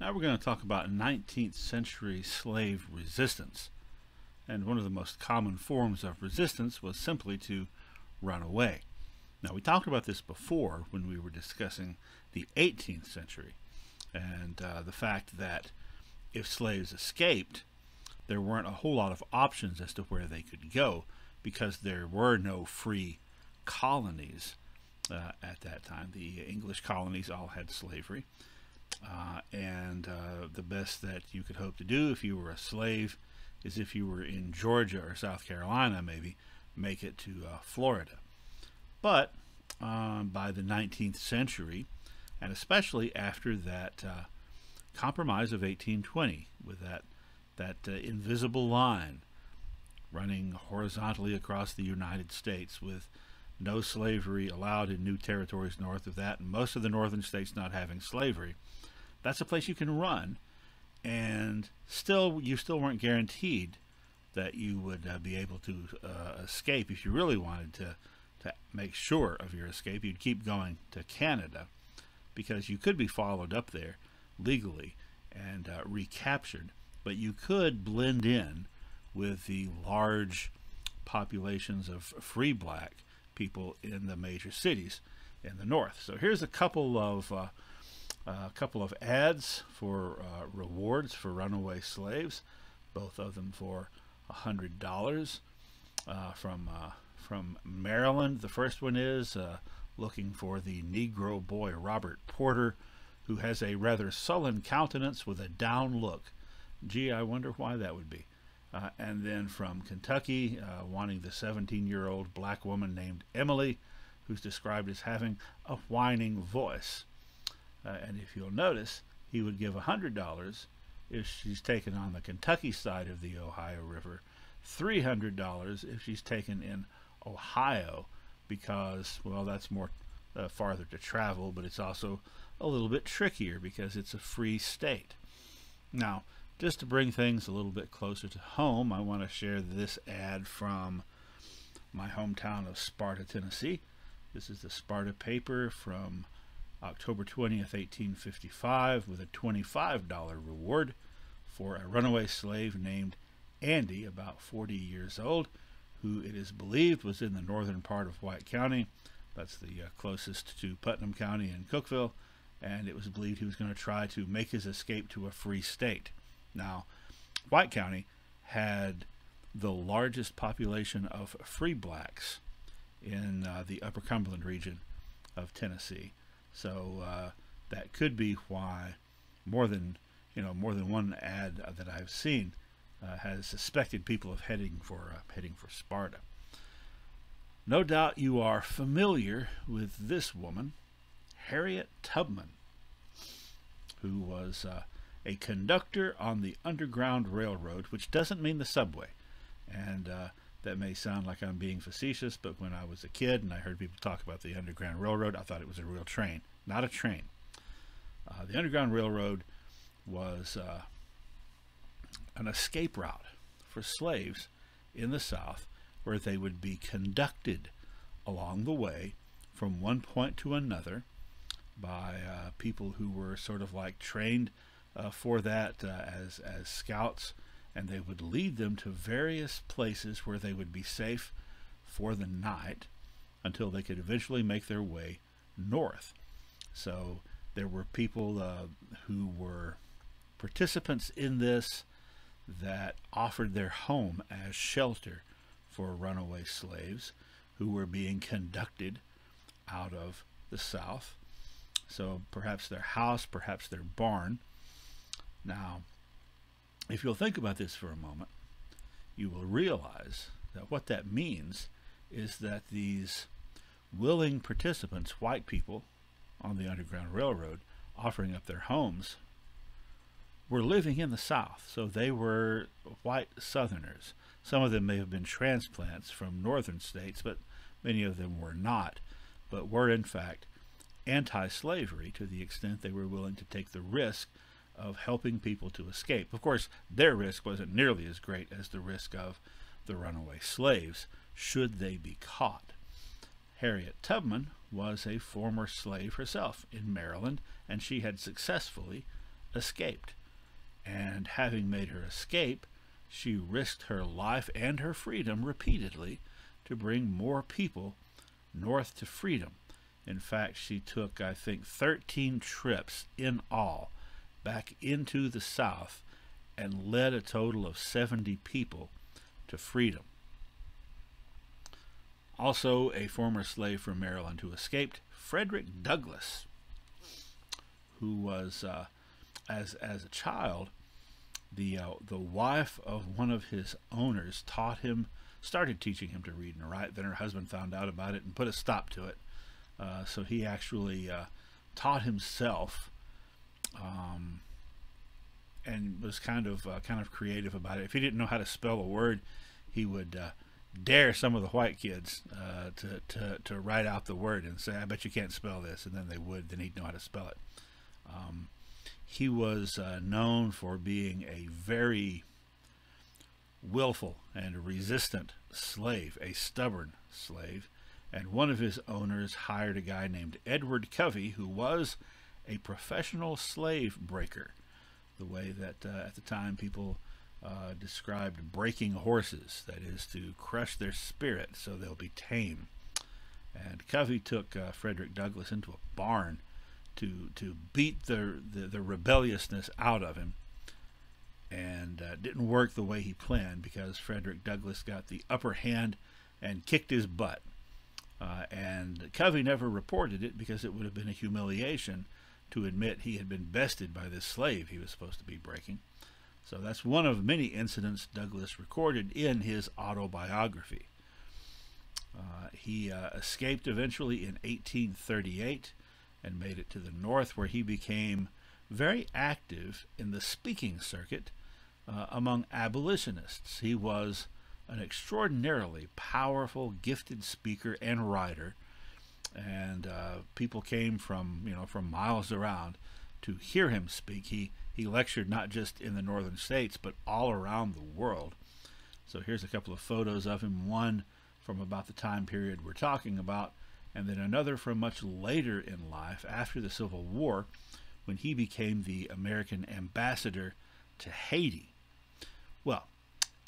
Now we're going to talk about 19th century slave resistance. And one of the most common forms of resistance was simply to run away. Now we talked about this before when we were discussing the 18th century and the fact that if slaves escaped, there weren't a whole lot of options as to where they could go because there were no free colonies at that time. The English colonies all had slavery. The best that you could hope to do if you were a slave is if you were in Georgia or South Carolina, maybe make it to Florida. But by the 19th century, and especially after that Compromise of 1820, with that invisible line running horizontally across the United States with no slavery allowed in new territories north of that, and most of the northern states not having slavery, that's a place you can run, and you still weren't guaranteed that you would be able to escape. If you really wanted to make sure of your escape, you'd keep going to Canada, because you could be followed up there legally and recaptured, but you could blend in with the large populations of free black people in the major cities in the north. So here's a couple of ads for rewards for runaway slaves, both of them for $100 from Maryland. The first one is looking for the Negro boy Robert Porter, who has a rather sullen countenance with a down look. Gee, I wonder why that would be. And then from Kentucky, wanting the 17-year-old black woman named Emily, who's described as having a whining voice. And if you'll notice, he would give $100 if she's taken on the Kentucky side of the Ohio River, $300 if she's taken in Ohio, because, well, that's more farther to travel, but it's also a little bit trickier because it's a free state. Now, just to bring things a little bit closer to home, I want to share this ad from my hometown of Sparta, Tennessee. This is the Sparta paper from October 20th, 1855, with a $25 reward for a runaway slave named Andy, about 40 years old, who it is believed was in the northern part of White County. That's the closest to Putnam County and Cookeville, and it was believed he was going to try to make his escape to a free state. Now, White County had the largest population of free blacks in the Upper Cumberland region of Tennessee. So that could be why more than one ad that I've seen has suspected people of heading for Sparta. No doubt you are familiar with this woman, Harriet Tubman, who was a conductor on the Underground Railroad, which doesn't mean the subway. And that may sound like I'm being facetious, but when I was a kid and I heard people talk about the Underground Railroad, I thought it was a real train, not a train. The Underground Railroad was an escape route for slaves in the South, where they would be conducted along the way from one point to another by people who were sort of like trained for that as scouts, and they would lead them to various places where they would be safe for the night until they could eventually make their way north. So there were people who were participants in this that offered their home as shelter for runaway slaves who were being conducted out of the South. So perhaps their house, perhaps their barn. Now, if you'll think about this for a moment, you will realize that what that means is that these willing participants, white people on the Underground Railroad, offering up their homes, were living in the South. So they were white Southerners. Some of them may have been transplants from northern states, but many of them were not, but were in fact anti-slavery to the extent they were willing to take the risk of helping people to escape. Of course, their risk wasn't nearly as great as the risk of the runaway slaves, should they be caught. Harriet Tubman was a former slave herself in Maryland, and she had successfully escaped. And having made her escape, she risked her life and her freedom repeatedly to bring more people north to freedom. In fact, she took, I think, 13 trips in all back into the South and led a total of 70 people to freedom. Also, a former slave from Maryland who escaped, Frederick Douglass, who was, as a child, the wife of one of his owners started teaching him to read and write. Then her husband found out about it and put a stop to it. So he actually taught himself, and was kind of creative about it. If he didn't know how to spell a word, he would dare some of the white kids to write out the word and say, "I bet you can't spell this," and then they would. Then he'd know how to spell it. He was known for being a very willful and resistant slave, a stubborn slave. And one of his owners hired a guy named Edward Covey, who was a professional slave breaker, the way that at the time people described breaking horses, that is, to crush their spirit so they'll be tame. And Covey took Frederick Douglass into a barn to beat the rebelliousness out of him, and didn't work the way he planned, because Frederick Douglass got the upper hand and kicked his butt. And Covey never reported it, because it would have been a humiliation to admit he had been bested by this slave he was supposed to be breaking. So that's one of many incidents Douglass recorded in his autobiography. He escaped eventually in 1838 and made it to the North, where he became very active in the speaking circuit among abolitionists. He was an extraordinarily powerful, gifted speaker and writer, and people came from miles around to hear him speak. He lectured not just in the northern states, but all around the world. So here's a couple of photos of him, one from about the time period we're talking about, and then another from much later in life, after the Civil War, when he became the American ambassador to Haiti. Well,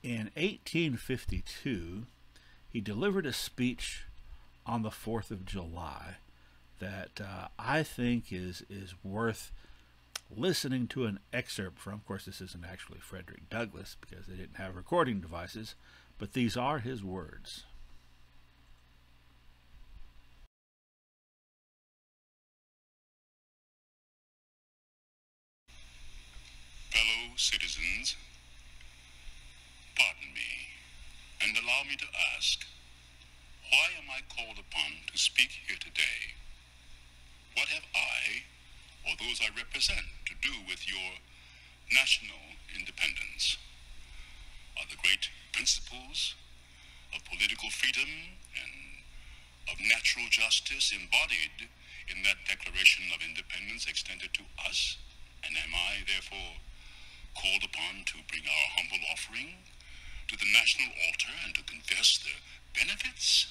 in 1852, he delivered a speech on the 4th of July that I think is worth listening to an excerpt from. Of course, this isn't actually Frederick Douglass, because they didn't have recording devices, but these are his words. Fellow citizens, pardon me, and allow me to ask, why am I called upon to speak here today? What have I, or those I represent, to do with your national independence? Are the great principles of political freedom and of natural justice embodied in that Declaration of Independence extended to us? And am I, therefore, called upon to bring our humble offering to the national altar and to confess their benefits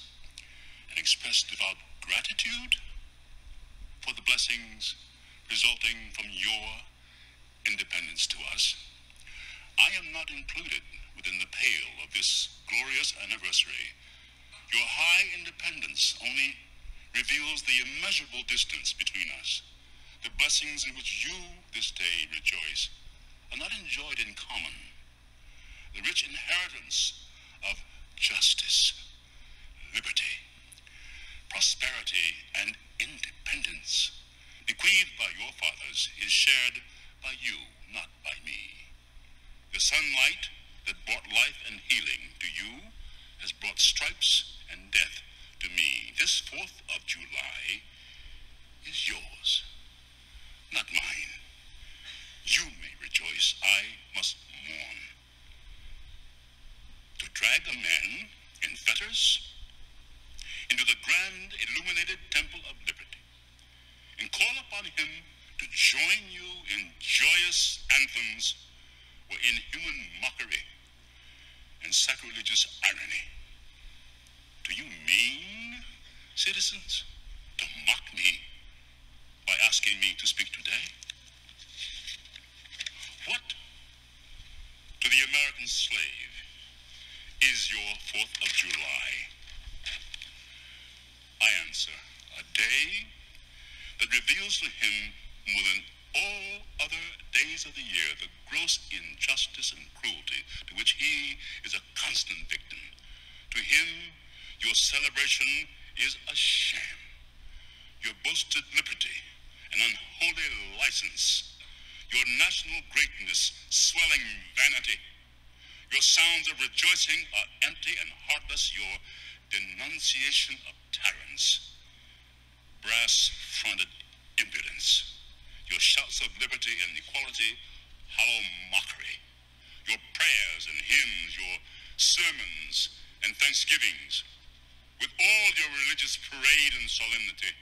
and express devout gratitude for the blessings resulting from your independence to us? I am not included within the pale of this glorious anniversary. Your high independence only reveals the immeasurable distance between us. The blessings in which you this day rejoice are not enjoyed in common. The rich inheritance of justice, liberty, prosperity, and independence bequeathed by your fathers is shared by you, not by me. The sunlight that brought life and healing to you has brought stripes and death to me. This 4th of July is yours, not mine. You may rejoice, I must mourn. To drag a man in fetters into the grand illuminated temple of liberty and call upon him to join you in joyous anthems were inhuman mockery and sacrilegious irony. Do you mean, citizens, to mock me by asking me to speak today? 4th of July? I answer, a day that reveals to him more than all other days of the year the gross injustice and cruelty to which he is a constant victim. To him, your celebration is a sham. Your boasted liberty, an unholy license. Your national greatness, swelling vanity. Your sounds of rejoicing are empty and heartless. Your denunciation of tyrants, brass-fronted impudence. Your shouts of liberty and equality, hollow mockery. Your prayers and hymns, your sermons and thanksgivings, with all your religious parade and solemnity,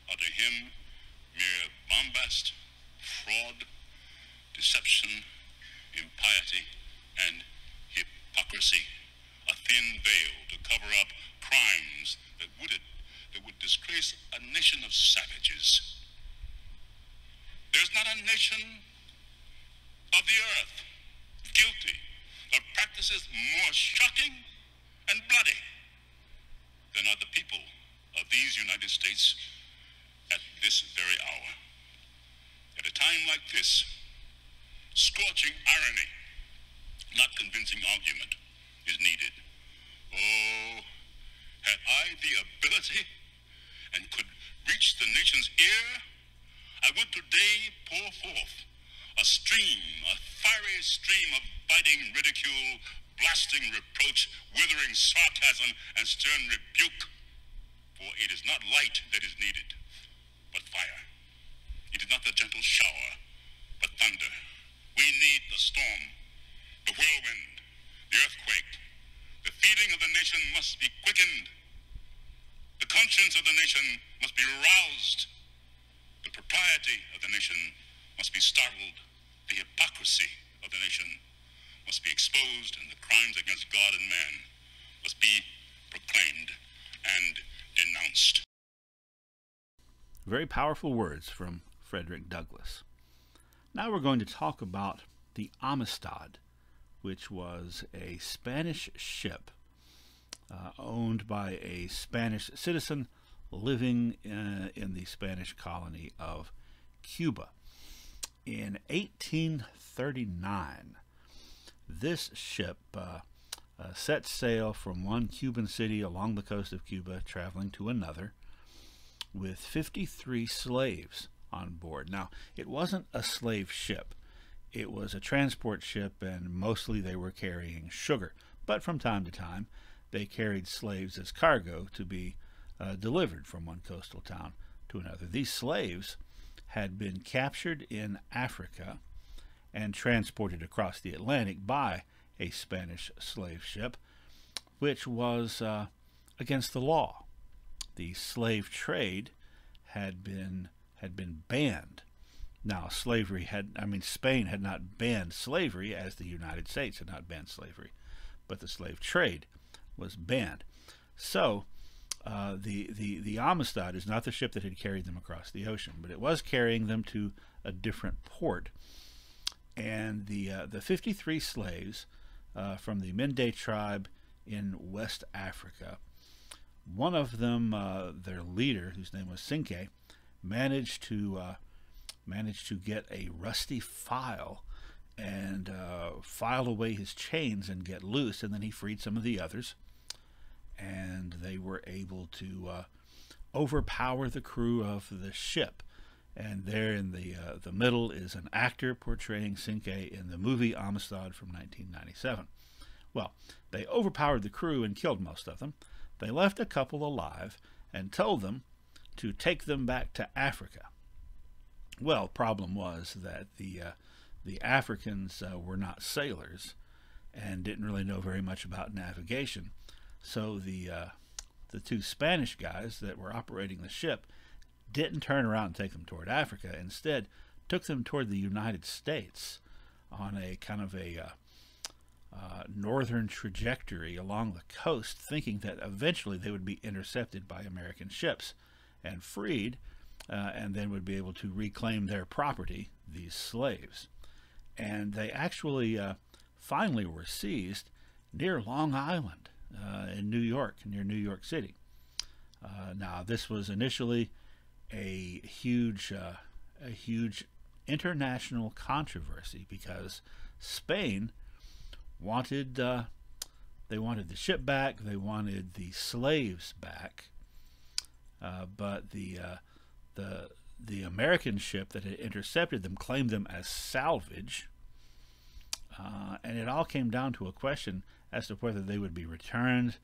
are to him mere bombast, fraud, deception, impiety, and hypocrisy, a thin veil to cover up crimes that would disgrace a nation of savages. There's not a nation of the earth guilty of practices more shocking and bloody than are the people of these United States at this very hour. At a time like this, scorching irony, not convincing argument, is needed. Oh, had I the ability and could reach the nation's ear, I would today pour forth a fiery stream of biting ridicule, blasting reproach, withering sarcasm, and stern rebuke. For it is not light that is needed, but fire. It is not the gentle shower, but thunder. We need the storm, the whirlwind, the earthquake. The feeling of the nation must be quickened. The conscience of the nation must be roused. The propriety of the nation must be startled. The hypocrisy of the nation must be exposed, and the crimes against God and man must be proclaimed and denounced. Very powerful words from Frederick Douglass. Now we're going to talk about the Amistad, which was a Spanish ship owned by a Spanish citizen living in the Spanish colony of Cuba. In 1839, this ship set sail from one Cuban city along the coast of Cuba, traveling to another, with 53 slaves on board. Now, it wasn't a slave ship. It was a transport ship, and mostly they were carrying sugar. But from time to time, they carried slaves as cargo to be delivered from one coastal town to another. These slaves had been captured in Africa and transported across the Atlantic by a Spanish slave ship, which was against the law. The slave trade had been banned. Now, Spain had not banned slavery as the United States had not banned slavery, but the slave trade was banned. So the Amistad is not the ship that had carried them across the ocean, but it was carrying them to a different port. And the 53 slaves from the Mende tribe in West Africa, one of them, their leader, whose name was Cinque, managed to get a rusty file and file away his chains and get loose, and then he freed some of the others, and they were able to overpower the crew of the ship. And there in the middle is an actor portraying Cinque in the movie Amistad from 1997. Well, they overpowered the crew and killed most of them. They left a couple alive and told them to take them back to Africa. Well, problem was that the Africans were not sailors and didn't really know very much about navigation. So the two Spanish guys that were operating the ship didn't turn around and take them toward Africa. Instead, took them toward the United States on a kind of a northern trajectory along the coast, thinking that eventually they would be intercepted by American ships and freed, and then would be able to reclaim their property, these slaves. And they actually finally were seized near Long Island, in New York, near New York City. Now, this was initially a huge international controversy because Spain wanted they wanted the ship back, they wanted the slaves back, but the American ship that had intercepted them claimed them as salvage, and it all came down to a question as to whether they would be returned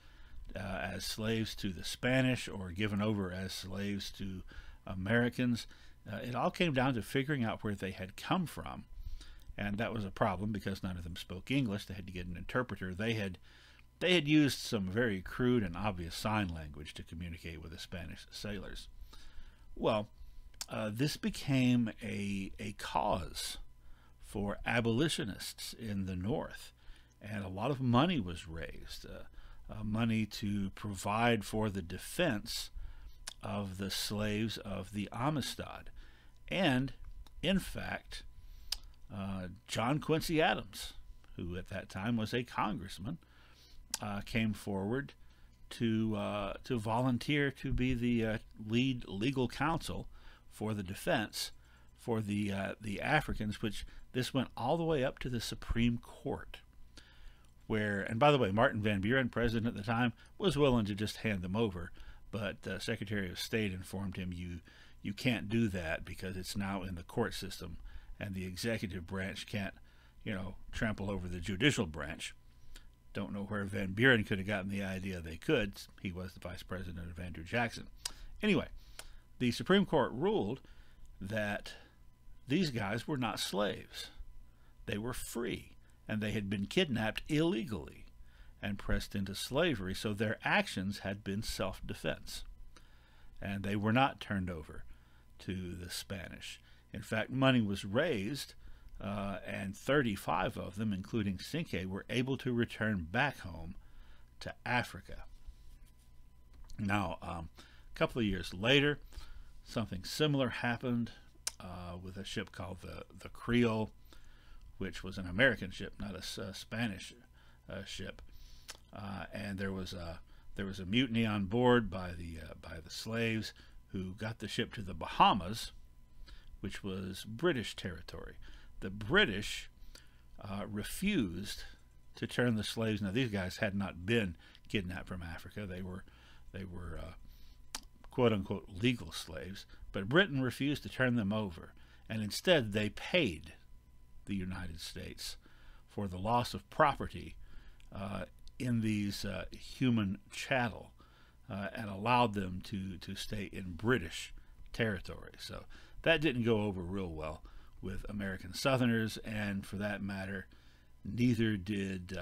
as slaves to the Spanish or given over as slaves to Americans. It all came down to figuring out where they had come from, and that was a problem because none of them spoke English. They had to get an interpreter. They had used some very crude and obvious sign language to communicate with the Spanish sailors. Well, this became a cause for abolitionists in the North, and a lot of money was raised, money to provide for the defense of the slaves of the Amistad. And, in fact, John Quincy Adams, who at that time was a congressman, came forward to volunteer to be the lead legal counsel for the defense for the Africans, which this went all the way up to the Supreme Court, where, and by the way, Martin Van Buren, president at the time, was willing to just hand them over, but the Secretary of State informed him, you can't do that because it's now in the court system, and the executive branch can't, trample over the judicial branch. Don't know where Van Buren could have gotten the idea they could. He was the vice president of Andrew Jackson. Anyway, the Supreme Court ruled that these guys were not slaves. They were free, and they had been kidnapped illegally and pressed into slavery, so their actions had been self-defense, and they were not turned over to the Spanish. In fact, money was raised, and 35 of them, including Cinque, were able to return back home to Africa. Now, a couple of years later, something similar happened with a ship called the Creole, which was an American ship, not a Spanish ship. And there was a mutiny on board by the slaves, who got the ship to the Bahamas, which was British territory. The British refused to turn the slaves. Now, these guys had not been kidnapped from Africa. They were quote unquote legal slaves, but Britain refused to turn them over, and instead they paid the United States for the loss of property in these human chattel, and allowed them to stay in British territory. So that didn't go over real well with American Southerners, and for that matter, neither did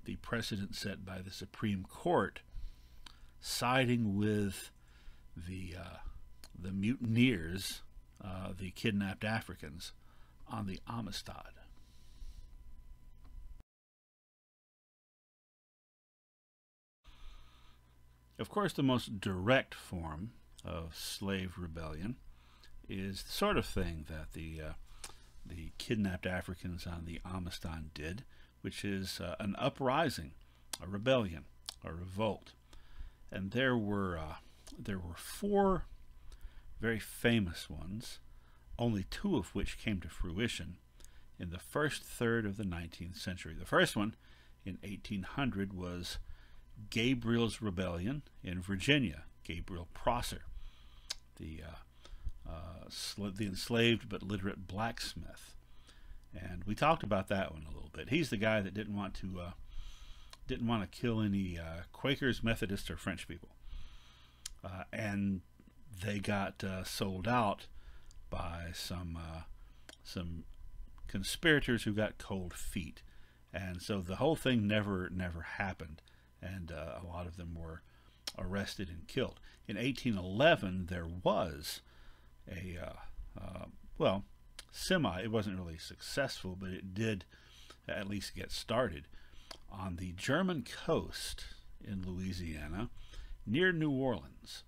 the precedent set by the Supreme Court siding with the mutineers, the kidnapped Africans, on the Amistad. Of course, the most direct form of slave rebellion is the sort of thing that the kidnapped Africans on the Amistad did, which is an uprising, a rebellion, a revolt. And there were 4 very famous ones, only 2 of which came to fruition in the first third of the 19th century. The first one, in 1800, was Gabriel's Rebellion in Virginia. Gabriel Prosser, the enslaved but literate blacksmith, and we talked about that one a little bit. He's the guy that didn't want to kill any Quakers, Methodists, or French people, and they got sold out by some conspirators who got cold feet, and so the whole thing never happened, and a lot of them were arrested and killed. In 1811, there was a it wasn't really successful, but it did at least get started on the German coast in Louisiana, near New Orleans.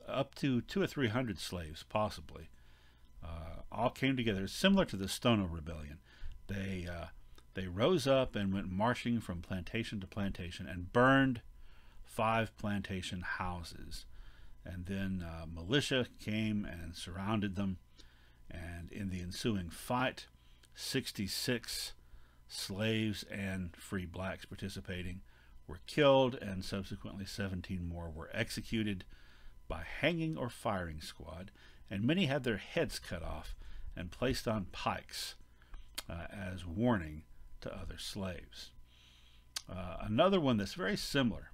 Up to 200 or 300 slaves, possibly, all came together, similar to the Stono Rebellion. They They rose up and went marching from plantation to plantation and burned 5 plantation houses. And then militia came and surrounded them. And in the ensuing fight, 66 slaves and free blacks participating were killed, and subsequently 17 more were executed by hanging or firing squad, and many had their heads cut off and placed on pikes as warning to other slaves. Another one that's very similar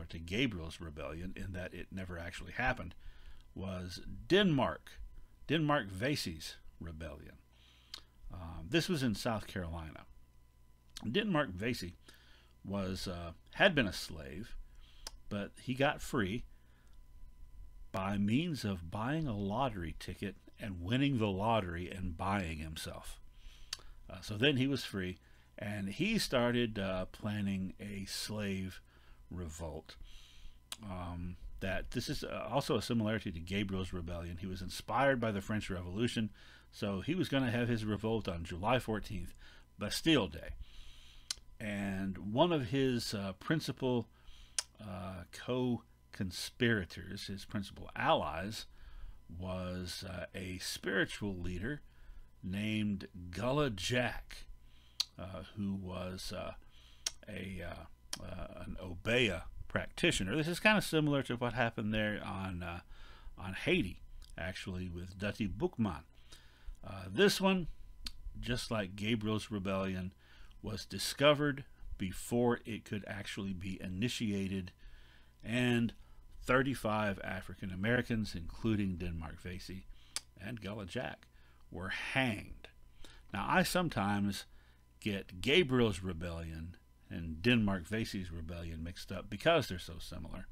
to Gabriel's rebellion in that it never actually happened was Denmark Vesey's rebellion. This was in South Carolina. Denmark Vesey had been a slave, but he got free by means of buying a lottery ticket and winning the lottery and buying himself. So then he was free, and he started planning a slave revolt. This is also a similarity to Gabriel's rebellion. He was inspired by the French Revolution, so he was going to have his revolt on July 14th, Bastille Day. And one of his principal co-conspirators, his principal allies, was a spiritual leader named Gullah Jack, who was an Obeah practitioner. This is kind of similar to what happened there on Haiti, actually, with Dutty Boukman. This one, just like Gabriel's rebellion, was discovered before it could actually be initiated, and 35 African Americans, including Denmark Vesey and Gullah Jack, were hanged. Now, I sometimes get Gabriel's rebellion and Denmark Vesey's rebellion mixed up because they're so similar.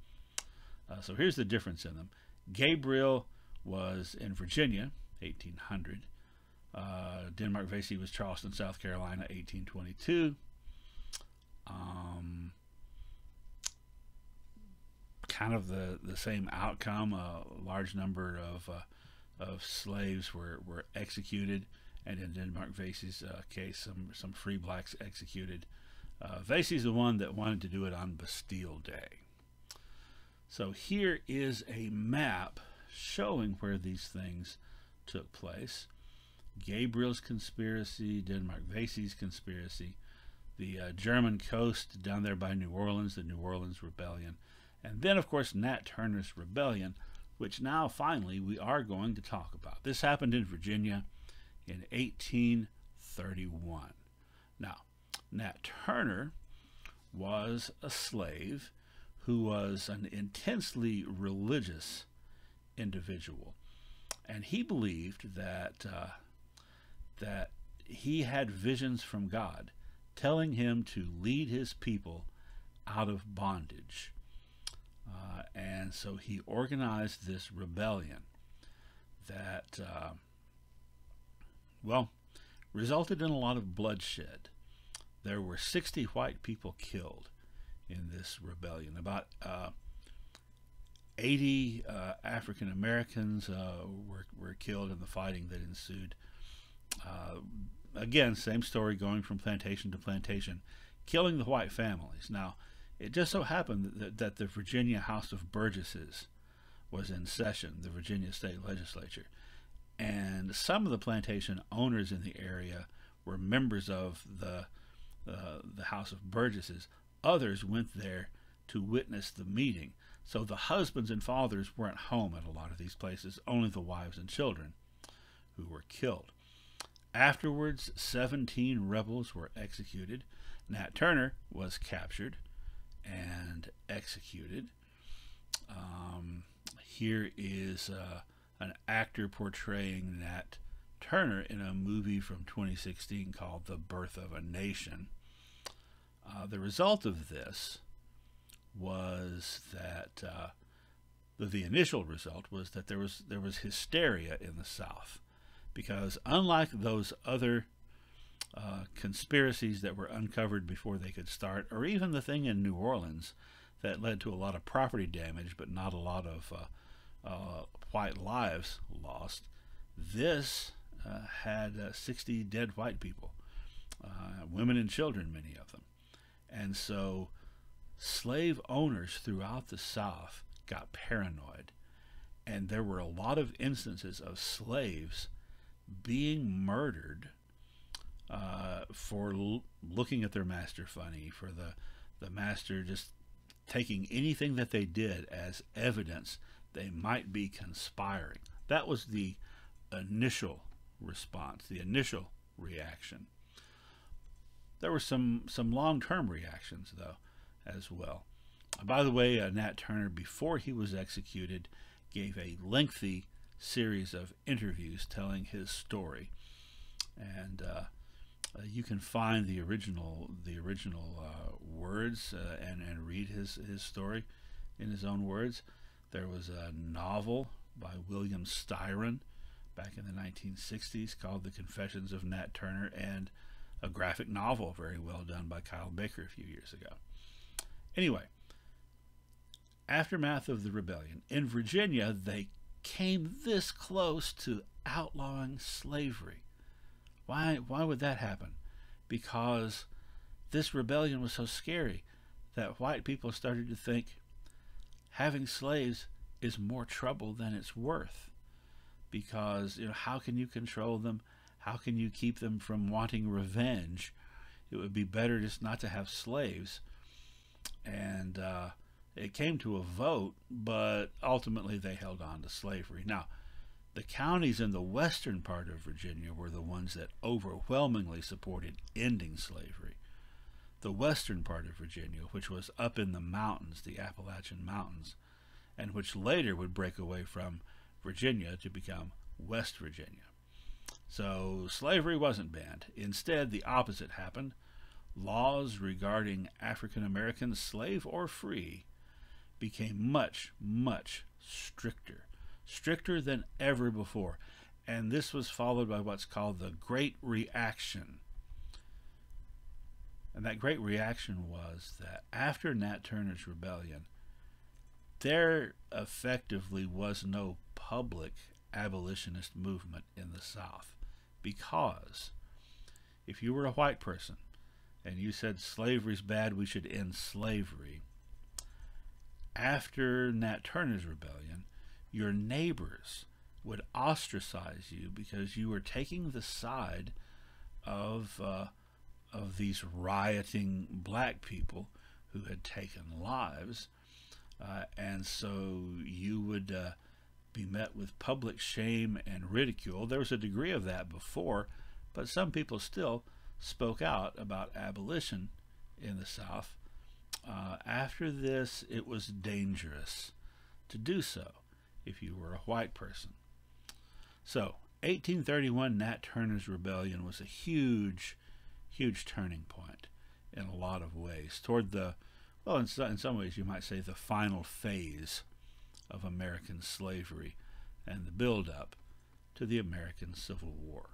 So here's the difference in them. Gabriel was in Virginia, 1800. Denmark Vesey was Charleston, South Carolina, 1822. Kind of the same outcome. A large number of slaves were executed, and in Denmark Vesey's case, some free blacks executed. Vesey's the one that wanted to do it on Bastille Day. So here is a map showing where these things took place. Gabriel's conspiracy, Denmark Vesey's conspiracy, the German coast down there by New Orleans, the New Orleans Rebellion, and then, of course, Nat Turner's rebellion, which now finally we are going to talk about. This happened in Virginia in 1831. Now, Nat Turner was a slave who was an intensely religious individual, and he believed that he had visions from God telling him to lead his people out of bondage. And so he organized this rebellion that, resulted in a lot of bloodshed. There were 60 white people killed in this rebellion. About 80 African Americans were killed in the fighting that ensued. Again, same story, going from plantation to plantation, killing the white families. Now, it just so happened that the Virginia House of Burgesses was in session, the Virginia State Legislature, and some of the plantation owners in the area were members of the House of Burgesses. Others went there to witness the meeting. So the husbands and fathers weren't home at a lot of these places, only the wives and children who were killed. Afterwards, 17 rebels were executed. Nat Turner was captured and executed. Here is an actor portraying Nat Turner in a movie from 2016 called The Birth of a Nation. The result of this was that the initial result was that there was hysteria in the South, because unlike those other conspiracies that were uncovered before they could start, or even the thing in New Orleans that led to a lot of property damage but not a lot of white lives lost, this had 60 dead white people. women and children, many of them. And so slave owners throughout the South got paranoid, and there were a lot of instances of slaves being murdered for looking at their master funny, for the master just taking anything that they did as evidence they might be conspiring. That was the initial response, the initial reaction. There were some long-term reactions, though, as well. By the way, Nat Turner, before he was executed, gave a lengthy series of interviews telling his story, and you can find the original words and read his story in his own words. There was a novel by William Styron back in the 1960s called The Confessions of Nat Turner, and a graphic novel very well done by Kyle Baker a few years ago. Anyway, aftermath of the rebellion in Virginia, they came this close to outlawing slavery. Why would that happen? Because this rebellion was so scary that white people started to think having slaves is more trouble than it's worth. Because, how can you control them? How can you keep them from wanting revenge? It would be better just not to have slaves. And it came to a vote, but ultimately they held on to slavery. Now, the counties in the western part of Virginia were the ones that overwhelmingly supported ending slavery. The western part of Virginia, which was up in the mountains, the Appalachian Mountains, and which later would break away from Virginia to become West Virginia. So slavery wasn't banned. Instead, the opposite happened. Laws regarding African Americans, slave or free, became much, much stricter than ever before. And this was followed by what's called the Great Reaction. And that Great Reaction was that after Nat Turner's rebellion, there effectively was no public abolitionist movement in the South, because if you were a white person and you said slavery's bad, we should end slavery, after Nat Turner's rebellion, your neighbors would ostracize you because you were taking the side of these rioting black people who had taken lives, and so you would be met with public shame and ridicule. There was a degree of that before, but some people still spoke out about abolition in the South. After this, it was dangerous to do so if you were a white person. So 1831, Nat Turner's rebellion was a huge turning point in a lot of ways toward the, well, in some ways you might say the final phase of American slavery and the build-up to the American Civil War.